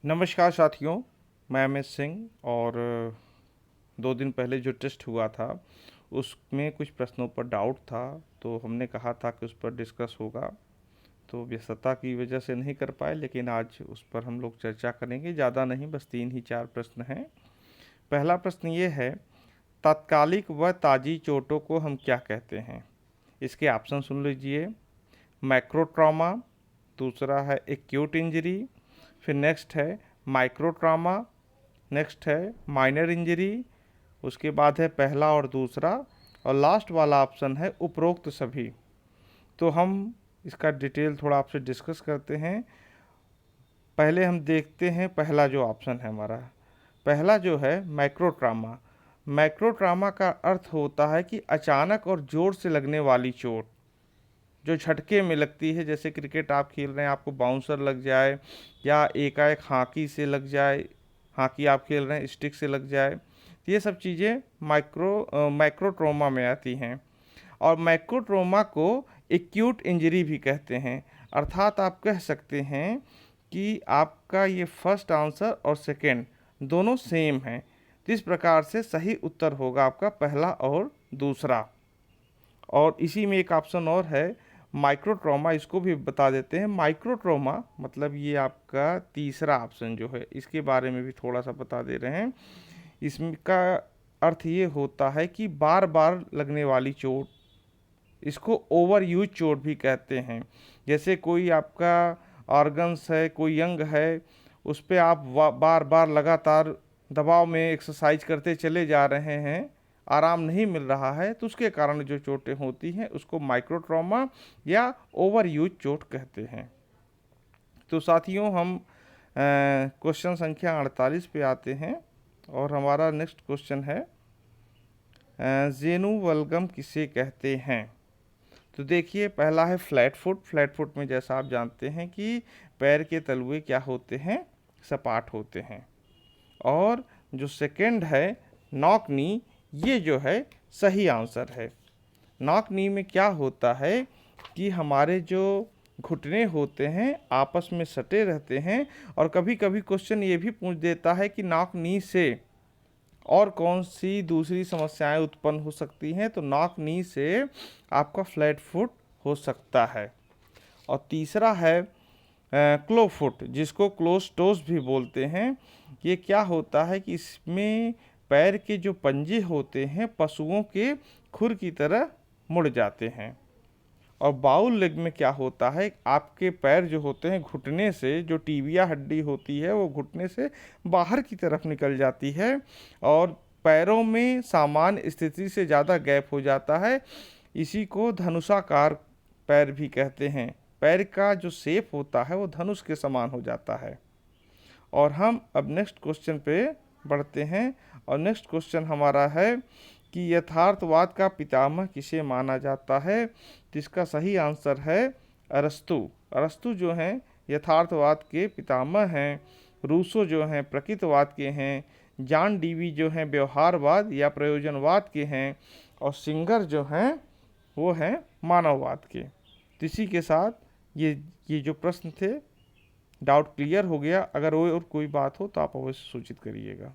नमस्कार साथियों, मैं अमित सिंह। और 2 दिन पहले जो टेस्ट हुआ था उसमें कुछ प्रश्नों पर डाउट था, तो हमने कहा था कि उस पर डिस्कस होगा। तो व्यस्तता की वजह से नहीं कर पाए, लेकिन आज उस पर हम लोग चर्चा करेंगे। ज़्यादा नहीं, बस 3 ही 4 प्रश्न हैं। पहला प्रश्न ये है, तात्कालिक व ताज़ी चोटों को हम क्या कहते हैं? इसके ऑप्शन सुन लीजिए। मैक्रो ट्रॉमा, दूसरा है एक्यूट इंजरी, फिर नेक्स्ट है माइक्रो ट्रॉमा, नेक्स्ट है माइनर इंजरी, उसके बाद है पहला और दूसरा, और लास्ट वाला ऑप्शन है उपरोक्त सभी। तो हम इसका डिटेल थोड़ा आपसे डिस्कस करते हैं। पहले हम देखते हैं पहला जो ऑप्शन है हमारा। पहला जो है माइक्रो ट्रॉमा। माइक्रो ट्रॉमा का अर्थ होता है कि अचानक और ज़ोर से लगने वाली चोट, जो झटके में लगती है। जैसे क्रिकेट आप खेल रहे हैं, आपको बाउंसर लग जाए, या एकाएक हॉकी से लग जाए, हॉकी आप खेल रहे हैं स्टिक से लग जाए, तो ये सब चीज़ें माइक्रो ट्रोमा में आती हैं। और माइक्रो ट्रोमा को एक्यूट इंजरी भी कहते हैं। अर्थात आप कह सकते हैं कि आपका ये फर्स्ट आंसर और सेकंड दोनों सेम हैं। तो इस प्रकार से सही उत्तर होगा आपका पहला और दूसरा। और इसी में एक ऑप्शन और है माइक्रो ट्रॉमा, इसको भी बता देते हैं। माइक्रो ट्रॉमा मतलब ये आपका तीसरा ऑप्शन जो है, इसके बारे में भी थोड़ा सा बता दे रहे हैं। इसका अर्थ ये होता है कि बार बार लगने वाली चोट, इसको ओवर यूज चोट भी कहते हैं। जैसे कोई आपका ऑर्गन्स है, कोई अंग है, उस पर आप बार बार लगातार दबाव में एक्सरसाइज करते चले जा रहे हैं, आराम नहीं मिल रहा है, तो उसके कारण जो चोटें होती हैं उसको माइक्रो ट्रॉमा या ओवर यूज चोट कहते हैं। तो साथियों, हम क्वेश्चन संख्या 48 पे आते हैं, और हमारा नेक्स्ट क्वेश्चन है, जेनुवल्गम किसे कहते हैं? तो देखिए, पहला है फ्लैट फुट। फ्लैट फुट में जैसा आप जानते हैं कि पैर के तलवे क्या होते हैं, सपाट होते हैं। और जो सेकंड है नॉक नी, ये जो है सही आंसर है। नॉक नी में क्या होता है कि हमारे जो घुटने होते हैं आपस में सटे रहते हैं, और कभी कभी क्वेश्चन ये भी पूछ देता है कि नॉक नी से और कौन सी दूसरी समस्याएं उत्पन्न हो सकती हैं, तो नॉक नी से आपका फ्लैट फुट हो सकता है। और तीसरा है क्लो फुट, जिसको क्लोज टोस भी बोलते हैं। ये क्या होता है कि इसमें पैर के जो पंजे होते हैं पशुओं के खुर की तरह मुड़ जाते हैं। और बाउल लेग में क्या होता है, आपके पैर जो होते हैं घुटने से, जो टीबिया हड्डी होती है वो घुटने से बाहर की तरफ निकल जाती है, और पैरों में सामान्य स्थिति से ज़्यादा गैप हो जाता है। इसी को धनुषाकार पैर भी कहते हैं। पैर का जो शेप होता है वो धनुष के समान हो जाता है। और हम अब नेक्स्ट क्वेश्चन पे बढ़ते हैं, और नेक्स्ट क्वेश्चन हमारा है कि यथार्थवाद का पितामह किसे माना जाता है? तो इसका सही आंसर है अरस्तु। अरस्तु जो हैं यथार्थवाद के पितामह हैं। रूसो जो हैं प्रकृतिवाद के हैं। जॉन डीवी जो हैं व्यवहारवाद या प्रयोजनवाद के हैं। और सिंगर जो हैं वो हैं मानववाद के। तो इसी के साथ ये जो प्रश्न थे, डाउट क्लियर हो गया। अगर और कोई बात हो तो आप अवश्य सूचित करिएगा।